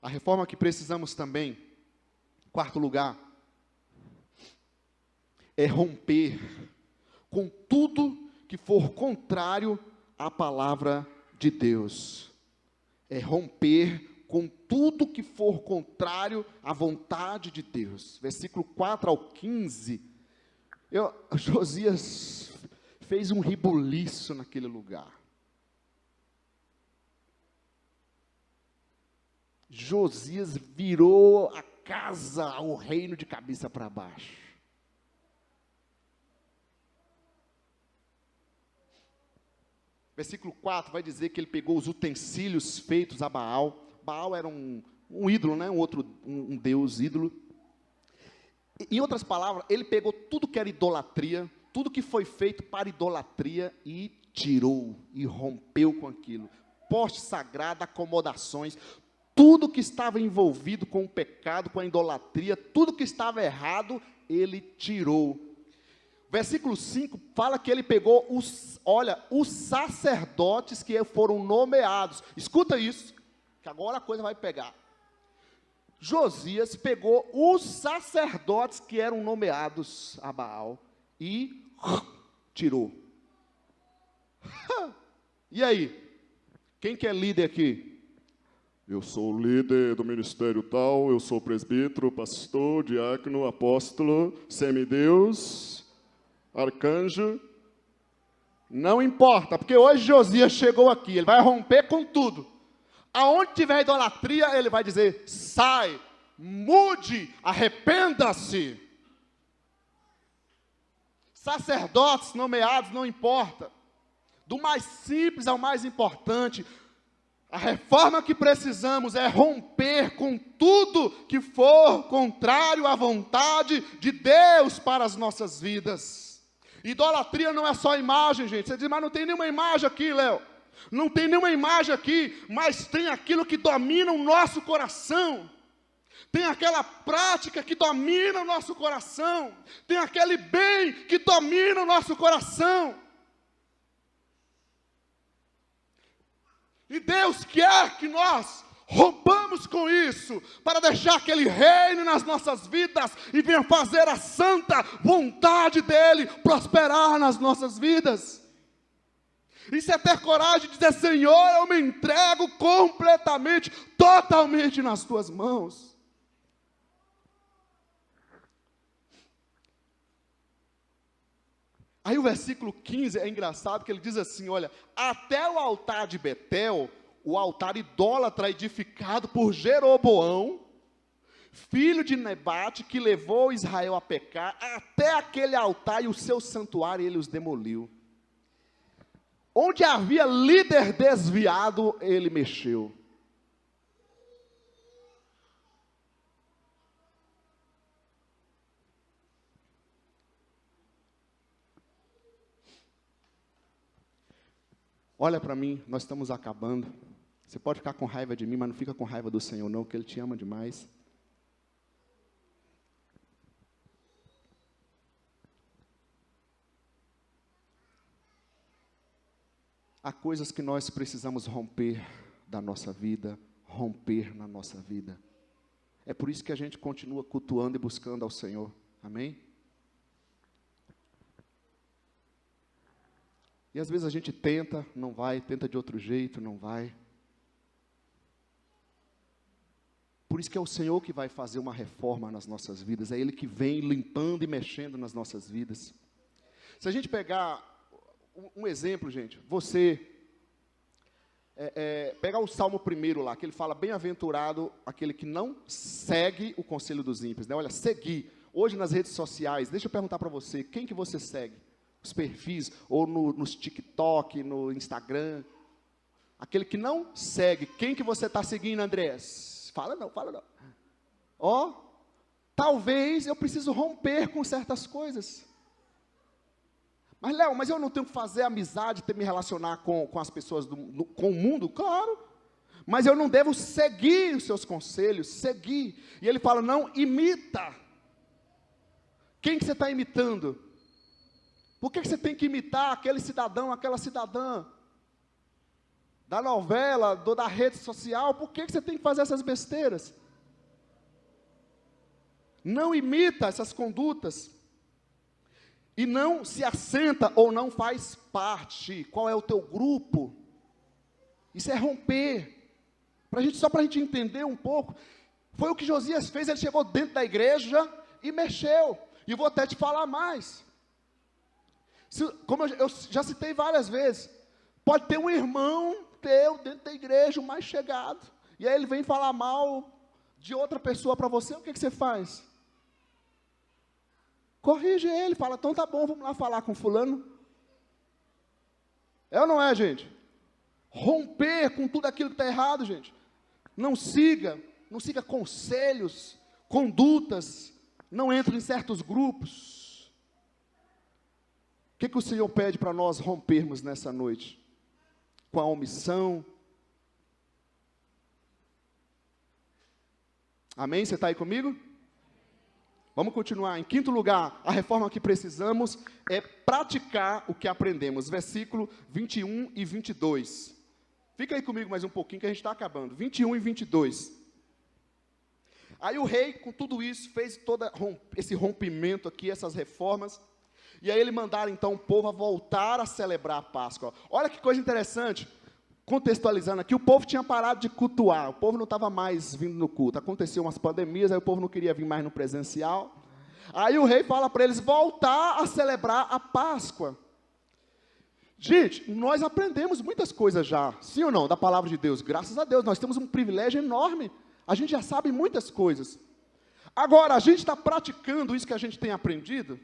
A reforma que precisamos também, quarto lugar, é romper com tudo que for contrário à palavra de Deus. É romper com tudo que for contrário à vontade de Deus. Versículo 4 ao 15, Josias fez um rebuliço naquele lugar. Josias virou a casa, o reino de cabeça para baixo. Versículo 4 vai dizer que ele pegou os utensílios feitos a Baal. Baal era um ídolo, né? um deus ídolo. Em outras palavras, ele pegou tudo que era idolatria, tudo que foi feito para idolatria e tirou, e rompeu com aquilo. Poste sagrado, acomodações, tudo que estava envolvido com o pecado, com a idolatria, tudo que estava errado, ele tirou. Versículo 5 fala que ele pegou os sacerdotes que foram nomeados. Escuta isso, que agora a coisa vai pegar. Josias pegou os sacerdotes que eram nomeados a Baal e tirou. E aí? Quem que é líder aqui? Eu sou o líder do ministério tal, eu sou presbítero, pastor, diácono, apóstolo, semideus, arcanjo. Não importa, porque hoje Josias chegou aqui, ele vai romper com tudo. Aonde tiver idolatria, ele vai dizer, sai, mude, arrependa-se. Sacerdotes nomeados, não importa. Do mais simples ao mais importante, a reforma que precisamos é romper com tudo que for contrário à vontade de Deus para as nossas vidas. Idolatria não é só imagem, gente. Você diz, mas não tem nenhuma imagem aqui, Léo. Não tem nenhuma imagem aqui, mas tem aquilo que domina o nosso coração. Tem aquela prática que domina o nosso coração. Tem aquele bem que domina o nosso coração. E Deus quer que nós rompamos com isso, para deixar que Ele reine nas nossas vidas, e venha fazer a santa vontade dEle prosperar nas nossas vidas. Isso é ter coragem de dizer, Senhor, eu me entrego completamente, totalmente nas Tuas mãos. Aí o versículo 15 é engraçado, que ele diz assim, olha, até o altar de Betel, o altar idólatra edificado por Jeroboão, filho de Nebate, que levou Israel a pecar, até aquele altar e o seu santuário ele os demoliu. Onde havia líder desviado, ele mexeu. Olha para mim, nós estamos acabando. Você pode ficar com raiva de mim, mas não fica com raiva do Senhor não, que Ele te ama demais. Há coisas que nós precisamos romper da nossa vida, romper na nossa vida. É por isso que a gente continua cultuando e buscando ao Senhor. Amém? E às vezes a gente tenta, não vai, tenta de outro jeito, não vai. Por isso que é o Senhor que vai fazer uma reforma nas nossas vidas, é Ele que vem limpando e mexendo nas nossas vidas. Se a gente pegar um exemplo, gente, você pegar o Salmo 1 lá, que ele fala, bem-aventurado aquele que não segue o conselho dos ímpios, né? Olha, seguir, hoje nas redes sociais, deixa eu perguntar para você, quem que você segue? Os perfis, ou nos TikTok, no Instagram, aquele que não segue, quem que você está seguindo, Andrés? Fala não. Ó, talvez eu preciso romper com certas coisas. Mas, Léo, eu não tenho que fazer amizade, me relacionar com as pessoas, com o mundo? Claro. Mas eu não devo seguir os seus conselhos, seguir. E ele fala, não imita. Quem que você está imitando? Por que você tem que imitar aquele cidadão, aquela cidadã? da novela, da rede social, por que você tem que fazer essas besteiras? Não imita essas condutas. E não se assenta ou não faz parte. Qual é o teu grupo? Isso é romper. Só para a gente entender um pouco. Foi o que Josias fez, ele chegou dentro da igreja e mexeu. E vou até te falar mais. Como eu já citei várias vezes, pode ter um irmão teu dentro da igreja, o mais chegado, e aí ele vem falar mal de outra pessoa para você, o que você faz? Corrige ele, fala, então tá bom, vamos lá falar com fulano. É ou não é, gente? Romper com tudo aquilo que está errado, gente. Não siga conselhos, condutas, não entre em certos grupos. O que o Senhor pede para nós rompermos nessa noite? Com a omissão. Amém? Você está aí comigo? Vamos continuar. Em quinto lugar, a reforma que precisamos é praticar o que aprendemos. Versículo 21 e 22. Fica aí comigo mais um pouquinho que a gente está acabando. 21 e 22. Aí o rei, com tudo isso, fez todo esse rompimento aqui, essas reformas. E aí ele mandaram então o povo a voltar a celebrar a Páscoa. Olha que coisa interessante, contextualizando aqui, o povo tinha parado de cultuar, o povo não estava mais vindo no culto, aconteceu umas pandemias, aí o povo não queria vir mais no presencial. Aí o rei fala para eles voltar a celebrar a Páscoa. Gente, nós aprendemos muitas coisas já, sim ou não, da palavra de Deus, graças a Deus, nós temos um privilégio enorme, a gente já sabe muitas coisas. Agora, a gente está praticando isso que a gente tem aprendido?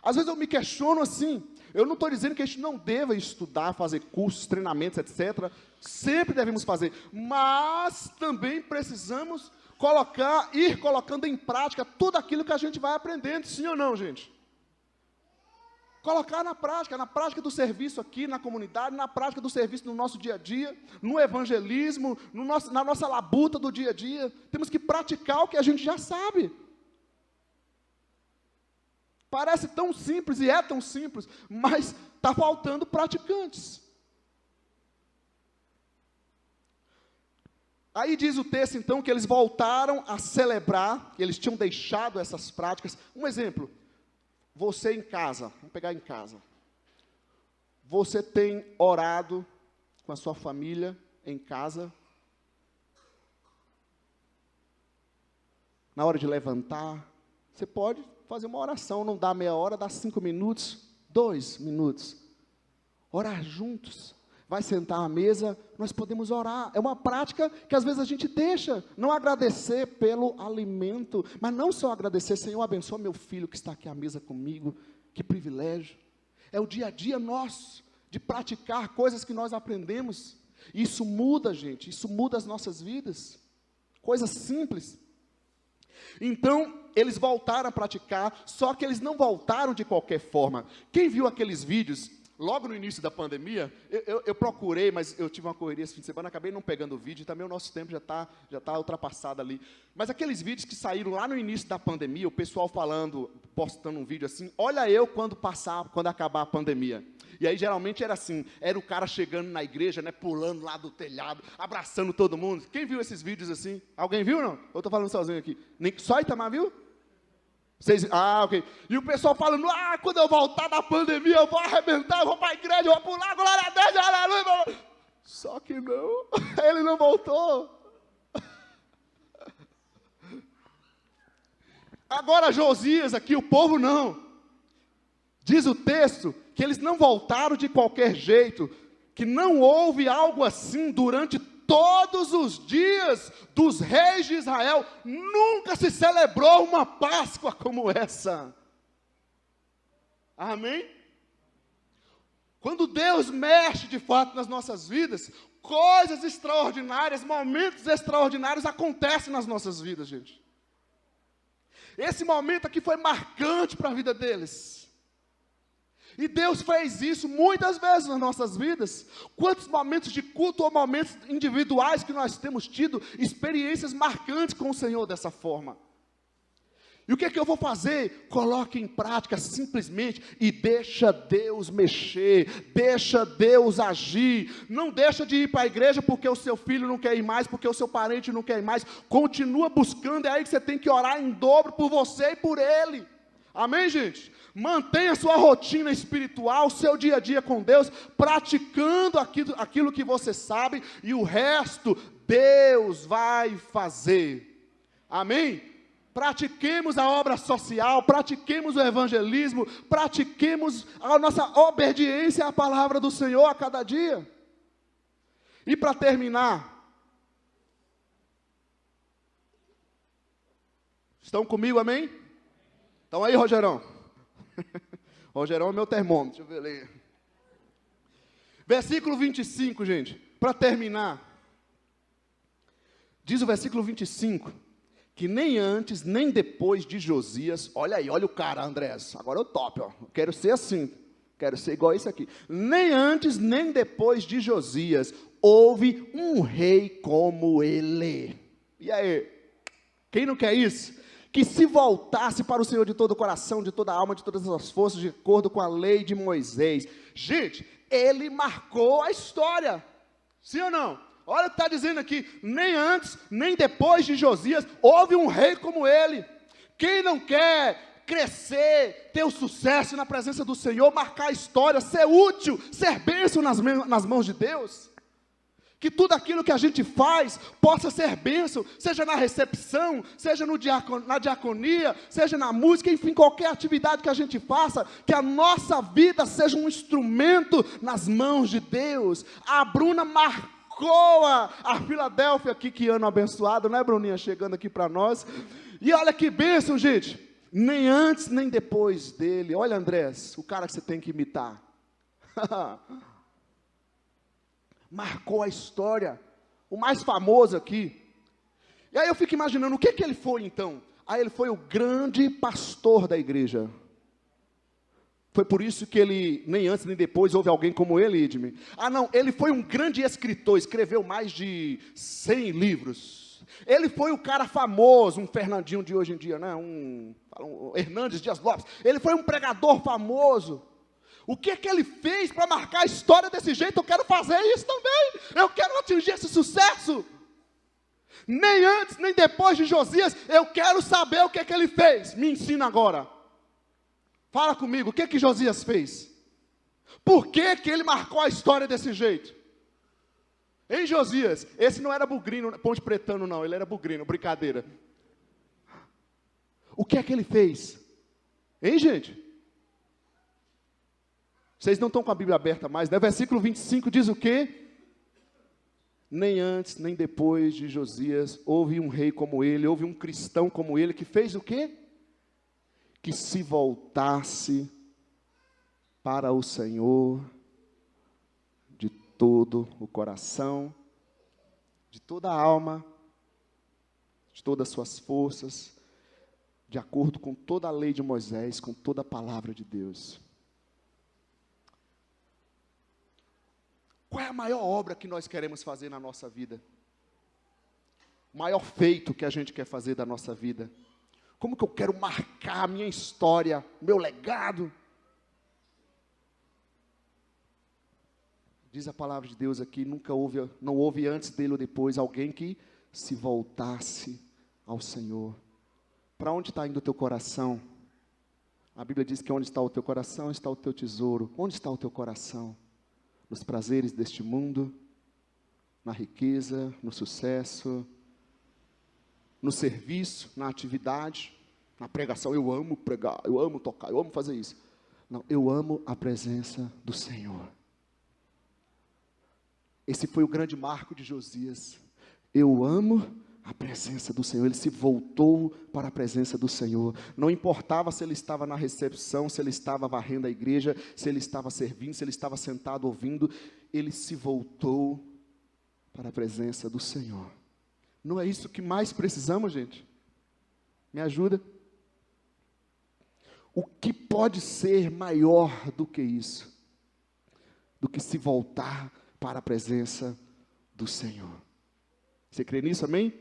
Às vezes eu me questiono assim, eu não estou dizendo que a gente não deva estudar, fazer cursos, treinamentos, etc. Sempre devemos fazer, mas também precisamos ir colocando em prática tudo aquilo que a gente vai aprendendo, sim ou não, gente? Colocar na prática do serviço aqui na comunidade, na prática do serviço no nosso dia a dia, no evangelismo, na nossa labuta do dia a dia. Temos que praticar o que a gente já sabe. Parece tão simples, e é tão simples, mas está faltando praticantes. Aí diz o texto, então, que eles voltaram a celebrar, que eles tinham deixado essas práticas. Um exemplo, você em casa, vamos pegar em casa. Você tem orado com a sua família em casa? Na hora de levantar, você pode fazer uma oração, não dá meia hora, dá 5 minutos, 2 minutos. Orar juntos. Vai sentar à mesa, nós podemos orar. É uma prática que às vezes a gente deixa. Não agradecer pelo alimento, mas não só agradecer, Senhor, abençoa meu filho que está aqui à mesa comigo. Que privilégio. É o dia a dia nosso, de praticar coisas que nós aprendemos. Isso muda, gente, isso muda as nossas vidas. Coisas simples. Então, eles voltaram a praticar, só que eles não voltaram de qualquer forma. Quem viu aqueles vídeos, logo no início da pandemia, eu procurei, mas eu tive uma correria esse fim de semana, acabei não pegando o vídeo, e também o nosso tempo já tá ultrapassado ali. Mas aqueles vídeos que saíram lá no início da pandemia, o pessoal postando um vídeo assim, olha eu quando acabar a pandemia. E aí geralmente era assim, era o cara chegando na igreja, né, pulando lá do telhado, abraçando todo mundo. Quem viu esses vídeos assim? Alguém viu, não? Eu estou falando sozinho aqui. Só Itamar viu? Ok. E o pessoal falando, quando eu voltar da pandemia, eu vou arrebentar, eu vou para a igreja, eu vou pular, glória a Deus, aleluia. Só que não, ele não voltou. Agora Josias aqui, o povo não. Diz o texto que eles não voltaram de qualquer jeito, que não houve algo assim durante todos os dias dos reis de Israel. Nunca se celebrou uma Páscoa como essa. Amém? Quando Deus mexe de fato nas nossas vidas, coisas extraordinárias, momentos extraordinários acontecem nas nossas vidas, gente. Esse momento aqui foi marcante para a vida deles. E Deus fez isso muitas vezes nas nossas vidas. Quantos momentos de culto ou momentos individuais que nós temos tido experiências marcantes com o Senhor dessa forma. E o que é que eu vou fazer? Coloque em prática simplesmente e deixa Deus mexer, deixa Deus agir. Não deixa de ir para a igreja porque o seu filho não quer ir mais, porque o seu parente não quer ir mais. Continua buscando, é aí que você tem que orar em dobro por você e por ele. Amém, gente? Mantenha sua rotina espiritual, seu dia a dia com Deus, praticando aquilo que você sabe, e o resto Deus vai fazer. Amém? Pratiquemos a obra social, pratiquemos o evangelismo, pratiquemos a nossa obediência à palavra do Senhor a cada dia. E para terminar, estão comigo, amém? Então aí, Rogerão. Rogerão é meu termômetro, deixa eu ver ali. Versículo 25, gente, para terminar. Diz o versículo 25, que nem antes, nem depois de Josias, olha aí, olha o cara, Andrés, agora eu topo, ó, quero ser assim, quero ser igual a esse aqui. Nem antes, nem depois de Josias, houve um rei como ele. E aí, quem não quer isso? Que se voltasse para o Senhor de todo o coração, de toda a alma, de todas as forças, de acordo com a lei de Moisés. Gente, ele marcou a história, sim ou não? Olha o que está dizendo aqui, nem antes, nem depois de Josias, houve um rei como ele. Quem não quer crescer, ter o sucesso na presença do Senhor, marcar a história, ser útil, ser bênção nas mãos de Deus? Que tudo aquilo que a gente faz possa ser bênção, seja na recepção, seja na diaconia, seja na música, enfim, qualquer atividade que a gente faça, que a nossa vida seja um instrumento nas mãos de Deus. A Bruna marcou a Filadélfia aqui, que ano abençoado, né, Bruninha, chegando aqui para nós, e olha que bênção, gente, nem antes, nem depois dele. Olha, Andrés, o cara que você tem que imitar, marcou a história, o mais famoso aqui, e aí eu fico imaginando, o que ele foi então? Aí ele foi o grande pastor da igreja. Foi por isso que ele, nem antes nem depois, houve alguém como ele, Edmir. Ah não, ele foi um grande escritor, escreveu mais de 100 livros. Ele foi o cara famoso, um Fernandinho de hoje em dia, né? um Hernandes Dias Lopes. Ele foi um pregador famoso. O que ele fez para marcar a história desse jeito? Eu quero fazer isso também. Eu quero atingir esse sucesso. Nem antes, nem depois de Josias, eu quero saber o que ele fez. Me ensina agora. Fala comigo, o que Josias fez? Por que ele marcou a história desse jeito? Hein, Josias? Esse não era bugrino, ponte pretano não, ele era bugrino, brincadeira. O que ele fez? Hein, gente? Vocês não estão com a Bíblia aberta mais, né? Versículo 25 diz o quê? Nem antes, nem depois de Josias, houve um rei como ele, houve um cristão como ele, que fez o quê? Que se voltasse para o Senhor de todo o coração, de toda a alma, de todas as suas forças, de acordo com toda a lei de Moisés, com toda a palavra de Deus. Qual é a maior obra que nós queremos fazer na nossa vida? O maior feito que a gente quer fazer da nossa vida? Como que eu quero marcar a minha história, meu legado? Diz a palavra de Deus aqui, não houve antes dele ou depois alguém que se voltasse ao Senhor. Para onde está indo o teu coração? A Bíblia diz que onde está o teu coração, está o teu tesouro. Onde está o teu coração? Nos prazeres deste mundo, na riqueza, no sucesso, no serviço, na atividade, na pregação. Eu amo pregar, eu amo tocar, eu amo fazer isso. Não, eu amo a presença do Senhor. Esse foi o grande marco de Josias. Eu amo a presença do Senhor. Ele se voltou para a presença do Senhor. Não importava se ele estava na recepção, se ele estava varrendo a igreja, se ele estava servindo, se ele estava sentado ouvindo. Ele se voltou para a presença do Senhor. Não é isso que mais precisamos, gente? Me ajuda? O que pode ser maior do que isso? Do que se voltar para a presença do Senhor. Você crê nisso, amém?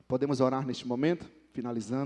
Podemos orar neste momento, finalizando.